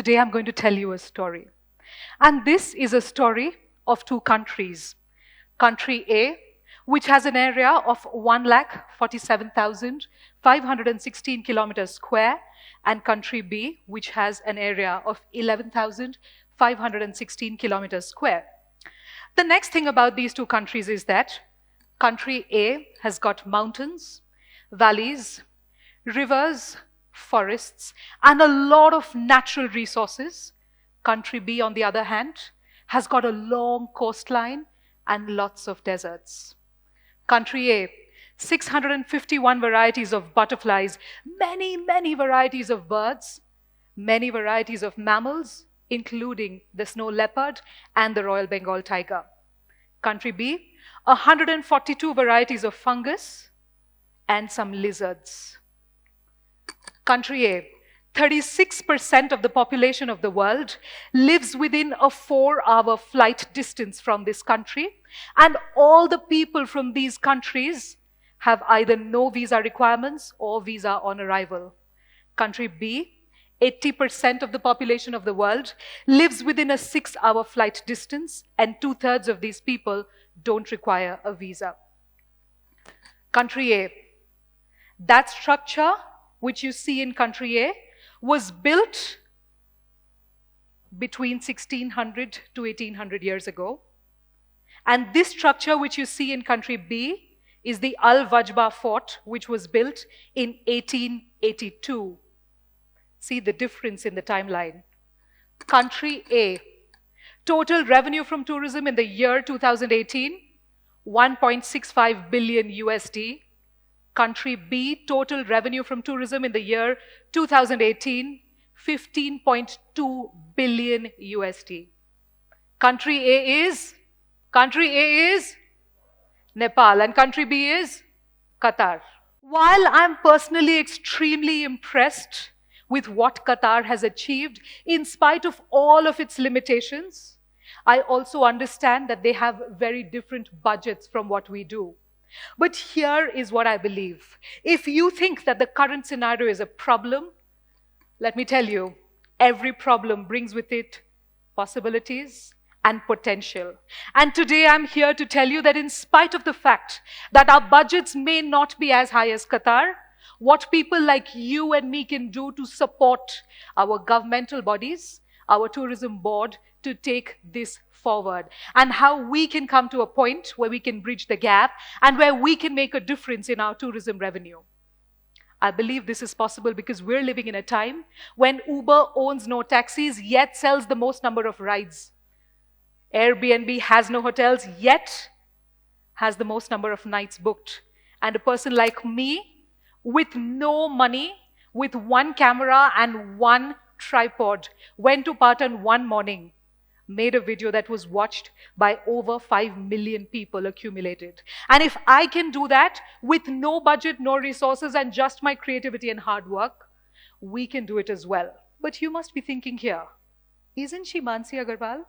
today I'm going to tell you a story. And this is a story of two countries. Country A, which has an area of 1,47,516 kilometers square, and country B, which has an area of 11,516 kilometers square. The next thing about these two countries is that country A has got mountains, valleys, rivers, forests, and a lot of natural resources. Country B, on the other hand, has got a long coastline and lots of deserts. Country A, 651 varieties of butterflies, many varieties of birds, many varieties of mammals, including the snow leopard and the Royal Bengal tiger. Country B, 142 varieties of fungus and some lizards. Country A, 36% of the population of the world lives within a 4-hour flight distance from this country, and all the people from these countries have either no visa requirements or visa on arrival. Country B, 80% of the population of the world lives within a 6-hour flight distance, and 2/3 of these people don't require a visa. Country A, that structure which you see in country A was built between 1600 to 1800 years ago. And this structure which you see in country B is the Al-Wajba fort, which was built in 1882. See the difference in the timeline. Country A, total revenue from tourism in the year 2018, 1.65 billion USD. Country B, total revenue from tourism in the year 2018, 15.2 billion USD. Country A is Nepal, and country B is Qatar. While I'm personally extremely impressed with what Qatar has achieved, in spite of all of its limitations, I also understand that they have very different budgets from what we do. But here is what I believe. If you think that the current scenario is a problem, let me tell you, every problem brings with it possibilities and potential. And today I'm here to tell you that in spite of the fact that our budgets may not be as high as Qatar, what people like you and me can do to support our governmental bodies, our tourism board, to take this forward, and how we can come to a point where we can bridge the gap and where we can make a difference in our tourism revenue. I believe this is possible because we're living in a time when Uber owns no taxis, yet sells the most number of rides. Airbnb has no hotels, yet has the most number of nights booked. And a person like me, with no money, with one camera and one tripod, went to Patan one morning, made a video that was watched by over 5 million people accumulated. And if I can do that with no budget, no resources, and just my creativity and hard work, we can do it as well. But you must be thinking here, isn't she Mansi Agarwal,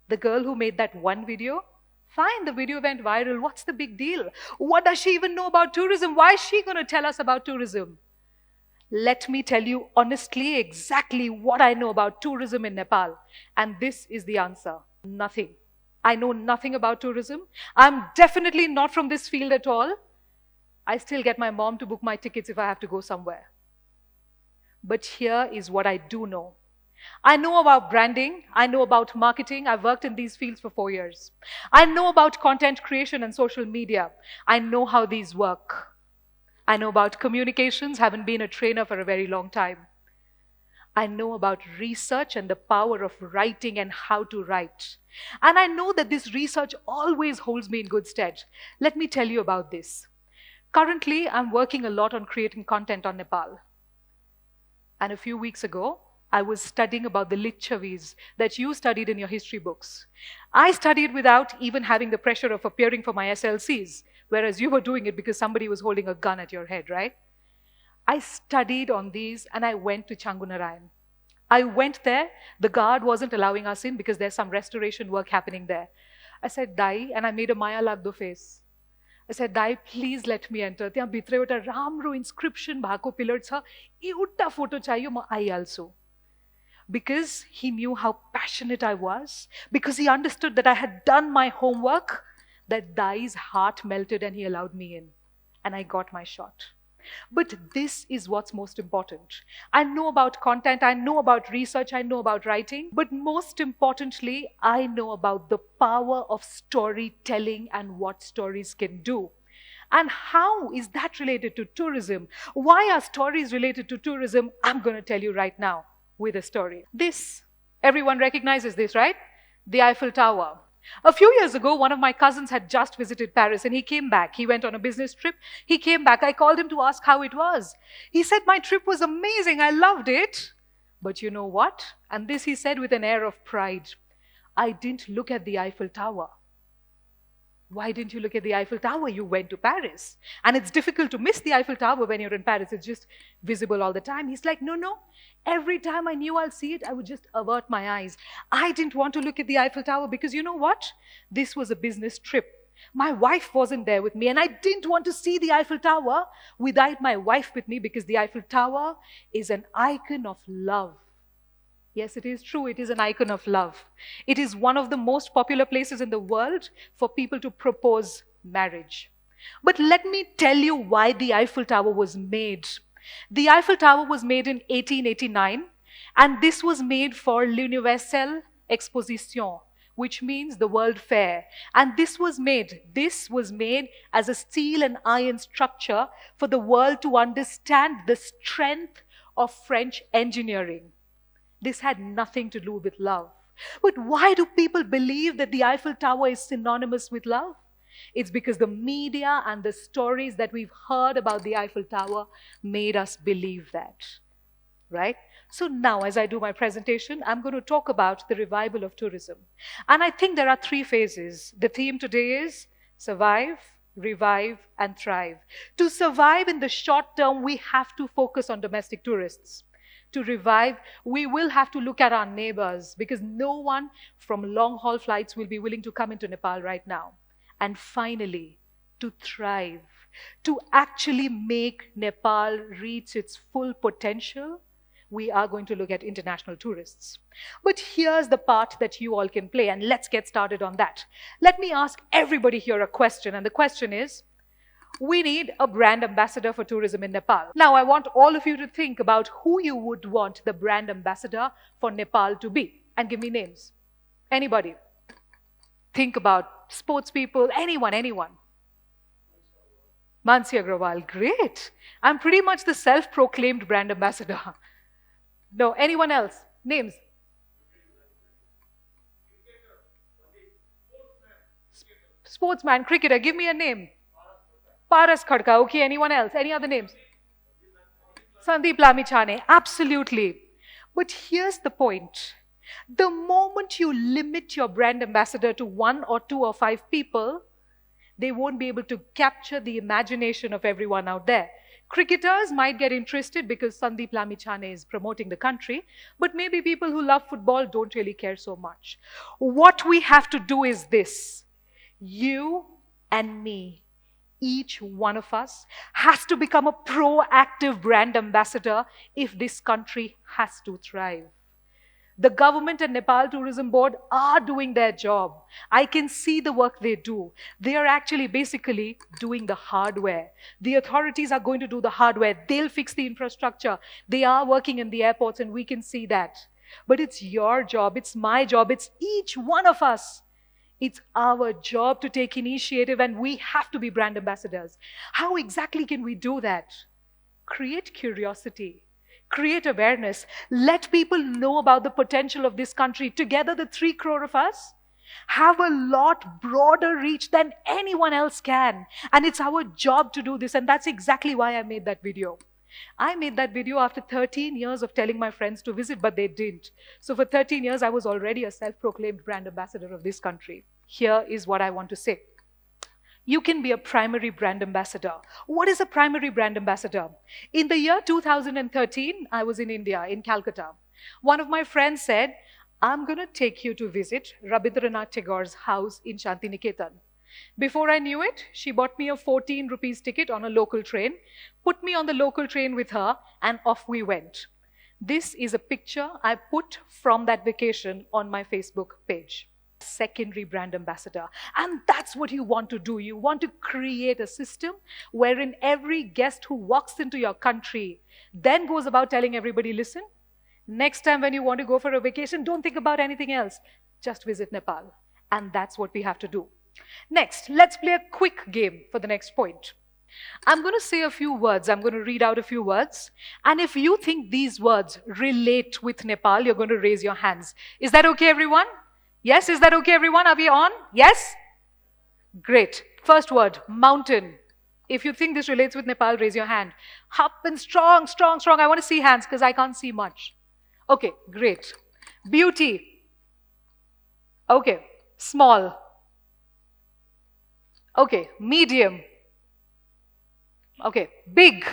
the girl who made that one video? Fine, the video went viral. What's the big deal? What does she even know about tourism? Why is she going to tell us about tourism? Let me tell you honestly exactly what I know about tourism in Nepal. And this is the answer. Nothing. I know nothing about tourism. I'm definitely not from this field at all. I still get my mom to book my tickets if I have to go somewhere. But here is what I do know. I know about branding. I know about marketing. I've worked in these fields for 4 years. I know about content creation and social media. I know how these work. I know about communications, haven't been a trainer for a very long time. I know about research and the power of writing and how to write. And I know that this research always holds me in good stead. Let me tell you about this. Currently, I'm working a lot on creating content on Nepal. And a few weeks ago, I was studying about the Lichavis that you studied in your history books. I studied without even having the pressure of appearing for my SLCs, whereas you were doing it because somebody was holding a gun at your head, right? I studied on these and I went to Changunarayan. I went there, the guard wasn't allowing us in because there's some restoration work happening there. I said, Dai, and I made a Maya Lagdo face. I said, Dai, please let me enter. त्यहाँ भित्र एउटा राम्रो inscription भएको pillar छ, एउटा photo चाहियो, म आइहाल्छु. because he knew how passionate I was, because he understood that I had done my homework, that Dai's heart melted and he allowed me in. And I got my shot. But this is what's most important. I know about content, I know about research, I know about writing, but most importantly, I know about the power of storytelling and what stories can do. And how is that related to tourism? Why are stories related to tourism? I'm going to tell you right now with a story. This, everyone recognizes this, right? The Eiffel Tower. A few years ago, one of my cousins had just visited Paris and he came back. He went on a business trip. He came back. I called him to ask how it was. He said, my trip was amazing. I loved it. But you know what? And this he said with an air of pride. I didn't look at the Eiffel Tower. Why didn't you look at the Eiffel Tower? You went to Paris. And it's difficult to miss the Eiffel Tower when you're in Paris. It's just visible all the time. He's like, no. Every time I knew I'll see it, I would just avert my eyes. I didn't want to look at the Eiffel Tower because you know what? This was a business trip. My wife wasn't there with me and I didn't want to see the Eiffel Tower without my wife with me because the Eiffel Tower is an icon of love. Yes, it is true. It is an icon of love. It is one of the most popular places in the world for people to propose marriage. But let me tell you why the Eiffel Tower was made. The Eiffel Tower was made in 1889, and this was made for l'Universelle Exposition, which means the World Fair. And this was made as a steel and iron structure for the world to understand the strength of French engineering. This had nothing to do with love. But why do people believe that the Eiffel Tower is synonymous with love? It's because the media and the stories that we've heard about the Eiffel Tower made us believe that, right? So now, as I do my presentation, I'm going to talk about the revival of tourism. And I think there are three phases. The theme today is survive, revive, and thrive. To survive in the short term, we have to focus on domestic tourists. To revive, we will have to look at our neighbors because no one from long-haul flights will be willing to come into Nepal right now. And finally, to thrive, to actually make Nepal reach its full potential, we are going to look at international tourists. But here's the part that you all can play, and let's get started on that. Let me ask everybody here a question, and the question is, we need a brand ambassador for tourism in Nepal. Now, I want all of you to think about who you would want the brand ambassador for Nepal to be. And give me names. Anybody? Think about sports people, anyone. Mansi Agrawal, great. I'm pretty much the self-proclaimed brand ambassador. No, anyone else? Names? Sportsman, cricketer, give me a name. Paras Khadka, okay, anyone else? Any other names? Sandeep Lamichhane, absolutely. But here's the point. The moment you limit your brand ambassador to 1 or 2 or 5 people, they won't be able to capture the imagination of everyone out there. Cricketers might get interested because Sandeep Lamichhane is promoting the country, but maybe people who love football don't really care so much. What we have to do is this. You and me, each one of us, has to become a proactive brand ambassador if this country has to thrive. The government and Nepal Tourism Board are doing their job. I can see the work they do. They are actually basically doing the hardware. The authorities are going to do the hardware. They'll fix the infrastructure. They are working in the airports and we can see that. But it's your job, it's my job, it's each one of us. It's our job to take initiative and we have to be brand ambassadors. How exactly can we do that? Create curiosity. Create awareness. Let people know about the potential of this country. Together, the 3 crore of us have a lot broader reach than anyone else can. And it's our job to do this. And that's exactly why I made that video. I made that video after 13 years of telling my friends to visit, but they didn't. So for 13 years, I was already a self-proclaimed brand ambassador of this country. Here is what I want to say. You can be a primary brand ambassador. What is a primary brand ambassador? In the year 2013, I was in India, in Calcutta. One of my friends said, I'm going to take you to visit Rabindranath Tagore's house in Shantiniketan. Before I knew it, she bought me a 14 rupees ticket on a local train, put me on the local train with her, and off we went. This is a picture I put from that vacation on my Facebook page. Secondary brand ambassador. And that's what you want to do. You want to create a system wherein every guest who walks into your country then goes about telling everybody, listen, next time when you want to go for a vacation, don't think about anything else. Just visit Nepal. And that's what we have to do. Next, let's play a quick game for the next point. I'm going to say a few words. I'm going to read out a few words. And if you think these words relate with Nepal, you're going to raise your hands. Is that okay, everyone? Yes? Is that okay, everyone? Are we on? Yes? Great. First word, mountain. If you think this relates with Nepal, raise your hand. Up and strong, strong, strong. I want to see hands because I can't see much. Okay, great. Beauty. Okay, small. Okay, medium. Okay, big.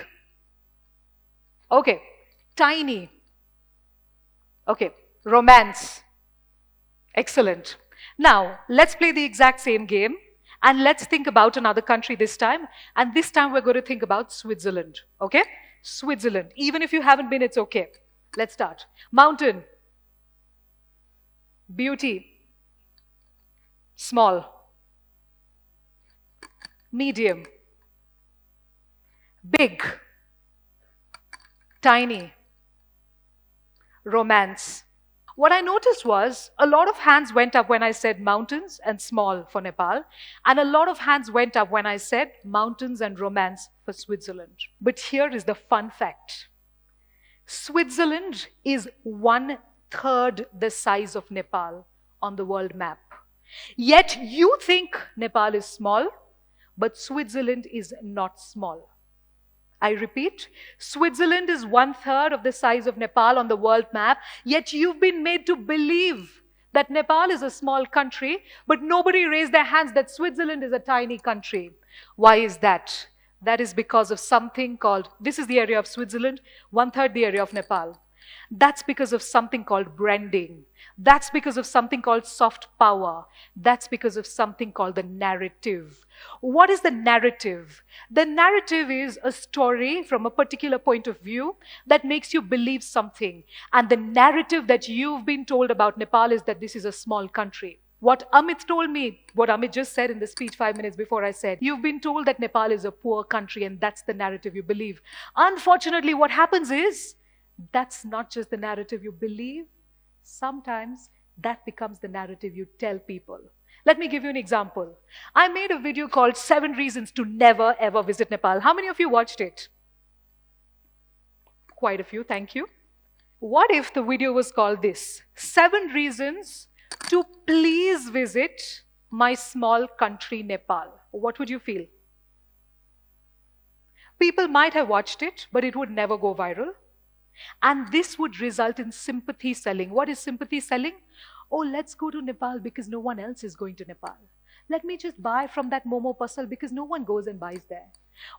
Okay, tiny. Okay, romance. Excellent. Now, let's play the exact same game and let's think about another country this time. And this time we're going to think about Switzerland. Okay? Switzerland. Even if you haven't been, it's okay. Let's start. Mountain. Beauty. Small. Medium. Big. Tiny. Romance. What I noticed was a lot of hands went up when I said mountains and small for Nepal, and a lot of hands went up when I said mountains and romance for Switzerland. But here is the fun fact. Switzerland is 1/3 the size of Nepal on the world map. Yet you think Nepal is small, but Switzerland is not small. I repeat, Switzerland is 1/3 of the size of Nepal on the world map, yet you've been made to believe that Nepal is a small country, but nobody raised their hands that Switzerland is a tiny country. Why is that? That is because of something called, this is the area of Switzerland, 1/3 the area of Nepal. That's because of something called branding. That's because of something called soft power. That's because of something called the narrative. What is the narrative? The narrative is a story from a particular point of view that makes you believe something. And the narrative that you've been told about Nepal is that this is a small country. What Amit told me, what Amit just said in the speech 5 minutes before I said, you've been told that Nepal is a poor country and that's the narrative you believe. Unfortunately, what happens is, that's not just the narrative you believe. Sometimes that becomes the narrative you tell people. Let me give you an example. I made a video called 7 Reasons to Never Ever Visit Nepal. How many of you watched it? Quite a few, thank you. What if the video was called this? 7 Reasons to Please Visit My Small Country, Nepal. What would you feel? People might have watched it, but it would never go viral. And this would result in sympathy selling. What is sympathy selling? Oh, let's go to Nepal because no one else is going to Nepal. Let me just buy from that Momo Pasal because no one goes and buys there.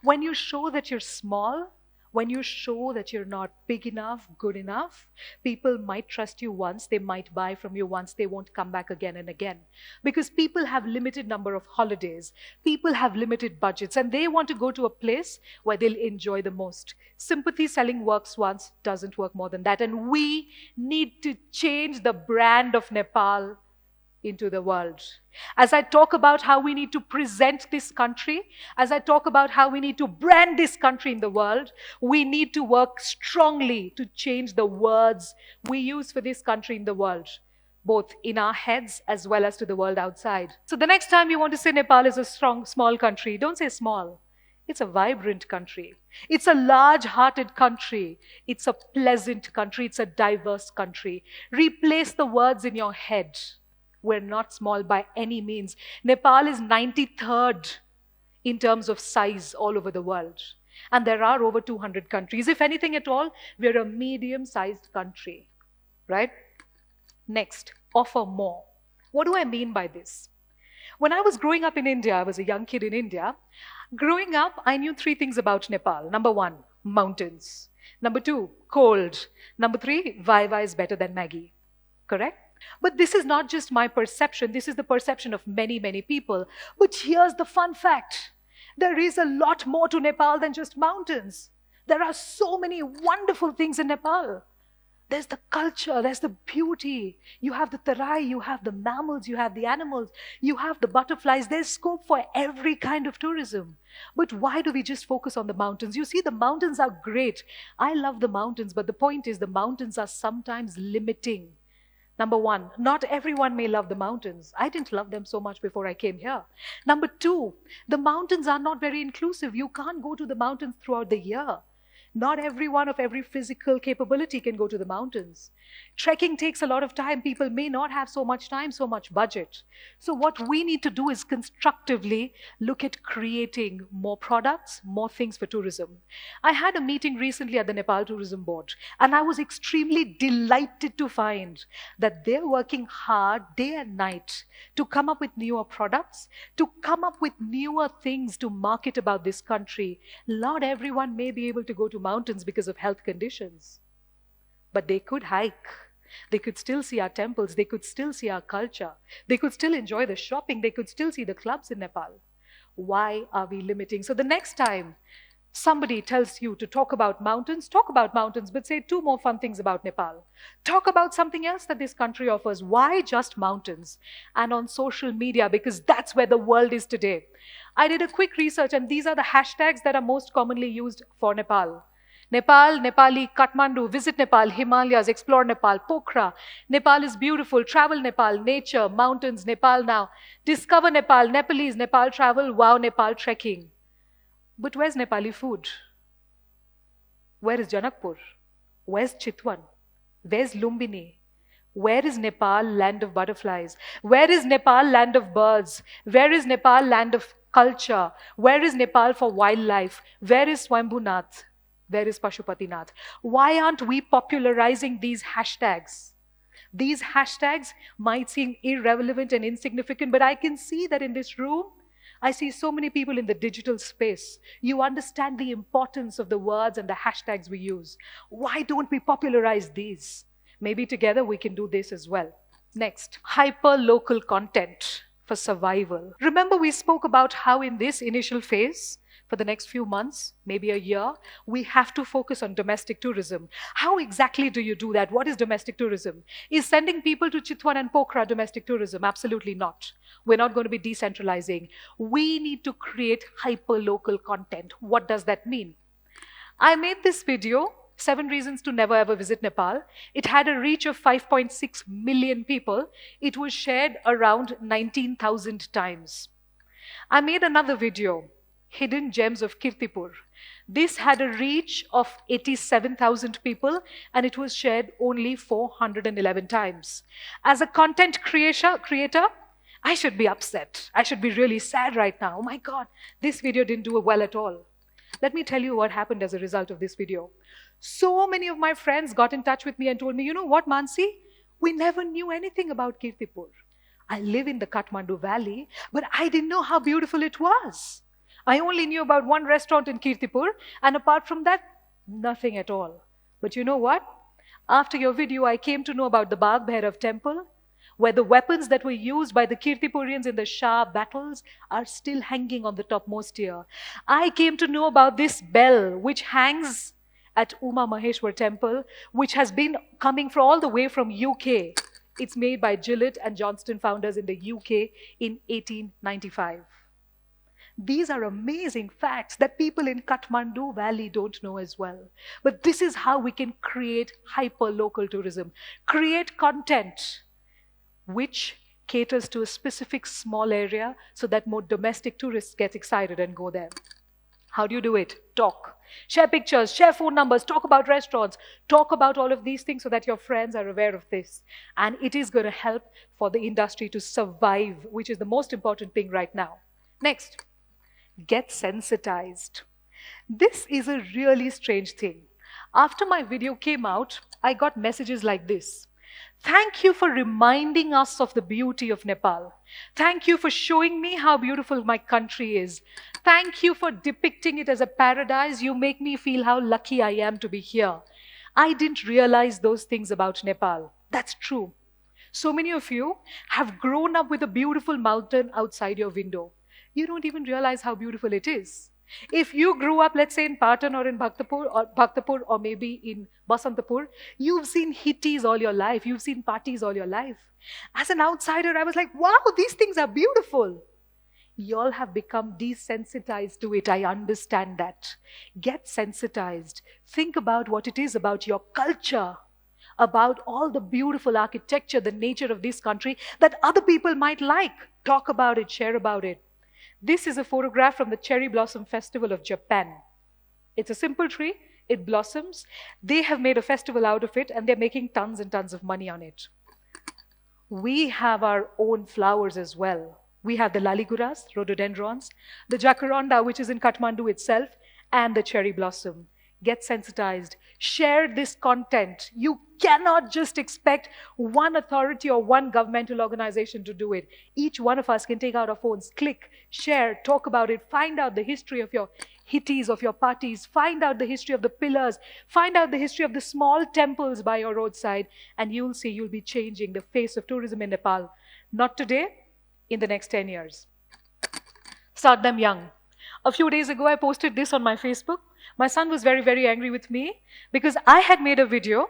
When you show that you're small, when you show that you're not big enough, good enough, people might trust you once, they might buy from you once, they won't come back again and again. Because people have limited number of holidays, people have limited budgets, and they want to go to a place where they'll enjoy the most. Sympathy selling works once, doesn't work more than that. And we need to change the brand of Nepal into the world. As I talk about how we need to present this country, as I talk about how we need to brand this country in the world, we need to work strongly to change the words we use for this country in the world, both in our heads as well as to the world outside. So the next time you want to say Nepal is a small country, don't say small. It's a vibrant country. It's a large-hearted country. It's a pleasant country. It's a diverse country. Replace the words in your head. We're not small by any means. Nepal is 93rd in terms of size all over the world. And there are over 200 countries. If anything at all, we're a medium-sized country, right? Next, offer more. What do I mean by this? When I was growing up in India, I was a young kid in India. Growing up, I knew 3 things about Nepal. Number 1, mountains. Number 2, cold. Number 3, Vai is better than Maggie. Correct? But this is not just my perception, this is the perception of many, many people. But here's the fun fact. There is a lot more to Nepal than just mountains. There are so many wonderful things in Nepal. There's the culture, there's the beauty. You have the tarai, you have the mammals, you have the animals, you have the butterflies. There's scope for every kind of tourism. But why do we just focus on the mountains? You see, the mountains are great. I love the mountains, but the point is the mountains are sometimes limiting. Number one, not everyone may love the mountains. I didn't love them so much before I came here. Number two, the mountains are not very inclusive. You can't go to the mountains throughout the year. Not everyone of every physical capability can go to the mountains. Trekking takes a lot of time. People may not have so much time, so much budget. So what we need to do is constructively look at creating more products, more things for tourism. I had a meeting recently at the Nepal Tourism Board, and I was extremely delighted to find that they're working hard day and night to come up with newer products, to come up with newer things to market about this country. Not everyone may be able to go to mountains because of health conditions. But they could hike. They could still see our temples. They could still see our culture. They could still enjoy the shopping. They could still see the clubs in Nepal. Why are we limiting? So the next time somebody tells you to talk about mountains, but say two more fun things about Nepal. Talk about something else that this country offers. Why just mountains? And on social media, because that's where the world is today. I did a quick research, and these are the hashtags that are most commonly used for Nepal. Nepal, Nepali, Kathmandu, visit Nepal, Himalayas, explore Nepal, Pokhara, Nepal is beautiful, travel Nepal, nature, mountains, Nepal now, discover Nepal, Nepalese, Nepal travel, wow, Nepal trekking. But where's Nepali food? Where is Janakpur? Where's Chitwan? Where's Lumbini? Where is Nepal, land of butterflies? Where is Nepal, land of birds? Where is Nepal, land of culture? Where is Nepal for wildlife? Where is Swambhunath? Where is Pashupatinath? Why aren't we popularizing these hashtags? These hashtags might seem irrelevant and insignificant, but I can see that in this room, I see so many people in the digital space. You understand the importance of the words and the hashtags we use. Why don't we popularize these? Maybe together we can do this as well. Next, hyper-local content for survival. Remember we spoke about how in this initial phase, for the next few months, maybe a year, we have to focus on domestic tourism. How exactly do you do that? What is domestic tourism? Is sending people to Chitwan and Pokhara domestic tourism? Absolutely not. We're not going to be decentralizing. We need to create hyper-local content. What does that mean? I made this video, 7 Reasons to Never Ever Visit Nepal. It had a reach of 5.6 million people. It was shared around 19,000 times. I made another video, Hidden Gems of Kirtipur. This had a reach of 87,000 people, and it was shared only 411 times. As a content creator, I should be upset. I should be really sad right now. Oh my God, this video didn't do well at all. Let me tell you what happened as a result of this video. So many of my friends got in touch with me and told me, you know what, Mansi? We never knew anything about Kirtipur. I live in the Kathmandu Valley, but I didn't know how beautiful it was. I only knew about one restaurant in Kirtipur, and apart from that, nothing at all. But you know what? After your video, I came to know about the Bagh Bhairav temple, where the weapons that were used by the Kirtipurians in the Shah battles are still hanging on the topmost tier. I came to know about this bell, which hangs at Uma Maheshwar temple, which has been coming all the way from UK. It's made by Gillett and Johnston founders in the UK in 1895. These are amazing facts that people in Kathmandu Valley don't know as well. But this is how we can create hyper-local tourism. Create content which caters to a specific small area so that more domestic tourists get excited and go there. How do you do it? Talk. Share pictures, share phone numbers, talk about restaurants, talk about all of these things so that your friends are aware of this. And it is going to help for the industry to survive, which is the most important thing right now. Next. Get sensitized. This is a really strange thing. After my video came out, I got messages like this. Thank you for reminding us of the beauty of Nepal. Thank you for showing me how beautiful my country is. Thank you for depicting it as a paradise. You make me feel how lucky I am to be here. I didn't realize those things about Nepal. That's true. So many of you have grown up with a beautiful mountain outside your window. You don't even realize how beautiful it is. If you grew up, let's say, in Patan or in Bhaktapur or maybe in Basantapur, you've seen hittis all your life. You've seen parties all your life. As an outsider, I was like, wow, these things are beautiful. Y'all have become desensitized to it. I understand that. Get sensitized. Think about what it is about your culture, about all the beautiful architecture, the nature of this country that other people might like. Talk about it, share about it. This is a photograph from the Cherry Blossom Festival of Japan. It's a simple tree, it blossoms. They have made a festival out of it and they're making tons and tons of money on it. We have our own flowers as well. We have the laliguras, rhododendrons, the jacaranda, which is in Kathmandu itself, and the cherry blossom. Get sensitized. Share this content. You cannot just expect one authority or one governmental organization to do it. Each one of us can take out our phones, click, share, talk about it, find out the history of your hittis, of your parties, find out the history of the pillars, find out the history of the small temples by your roadside, and you'll see you'll be changing the face of tourism in Nepal. Not today, in the next 10 years. Start them young. A few days ago, I posted this on my Facebook. My son was very, very angry with me because I had made a video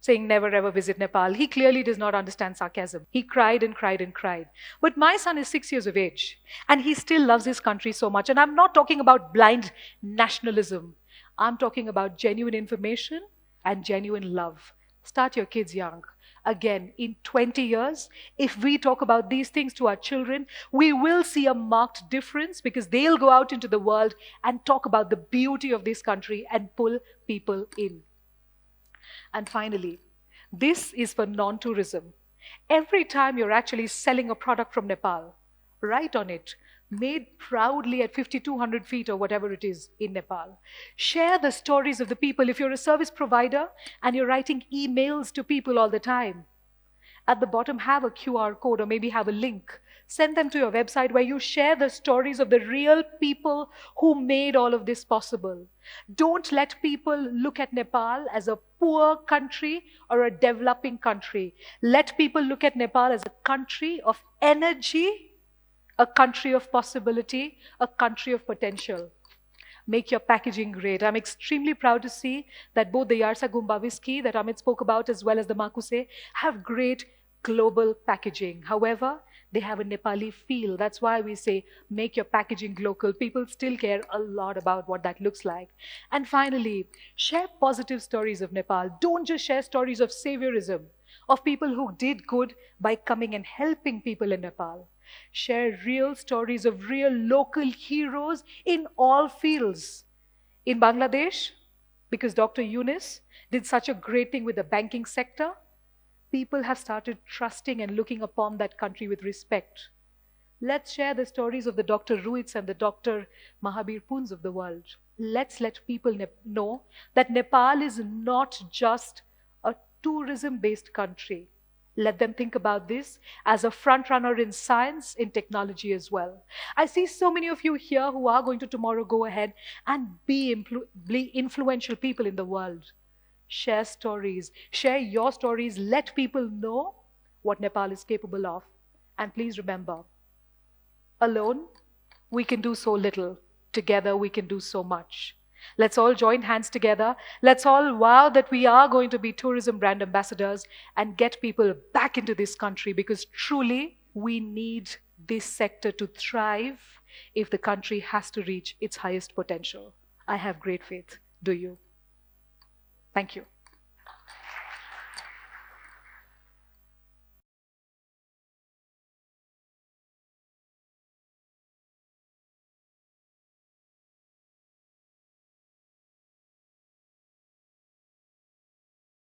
saying never ever visit Nepal. He clearly does not understand sarcasm. He cried and cried and cried. But my son is 6 years of age and he still loves his country so much. And I'm not talking about blind nationalism. I'm talking about genuine information and genuine love. Start your kids young. Again, in 20 years, if we talk about these things to our children, we will see a marked difference because they'll go out into the world and talk about the beauty of this country and pull people in. And finally, this is for non-tourism. Every time you're actually selling a product from Nepal, write on it, made proudly at 5,200 feet or whatever it is in Nepal. Share the stories of the people. If you're a service provider and you're writing emails to people all the time, at the bottom have a QR code or maybe have a link. Send them to your website where you share the stories of the real people who made all of this possible. Don't let people look at Nepal as a poor country or a developing country. Let people look at Nepal as a country of energy, a country of possibility, a country of potential. Make your packaging great. I'm extremely proud to see that both the Yarsa Gumba whiskey that Amit spoke about as well as the Makuse have great global packaging. However, they have a Nepali feel. That's why we say make your packaging local. People still care a lot about what that looks like. And finally, share positive stories of Nepal. Don't just share stories of saviorism, of people who did good by coming and helping people in Nepal. Share real stories of real local heroes in all fields. In Bangladesh, because Dr. Yunus did such a great thing with the banking sector, people have started trusting and looking upon that country with respect. Let's share the stories of the Dr. Ruits and the Dr. Mahabir Puns of the world. Let's let people know that Nepal is not just a tourism-based country. Let them think about this as a front runner in science, in technology as well. I see so many of you here who are going to tomorrow go ahead and be influential people in the world. Share stories, share your stories, let people know what Nepal is capable of. And please remember, alone, we can do so little. Together, we can do so much. Let's all join hands together. Let's all vow that we are going to be tourism brand ambassadors and get people back into this country because truly we need this sector to thrive if the country has to reach its highest potential. I have great faith. Do you? Thank you.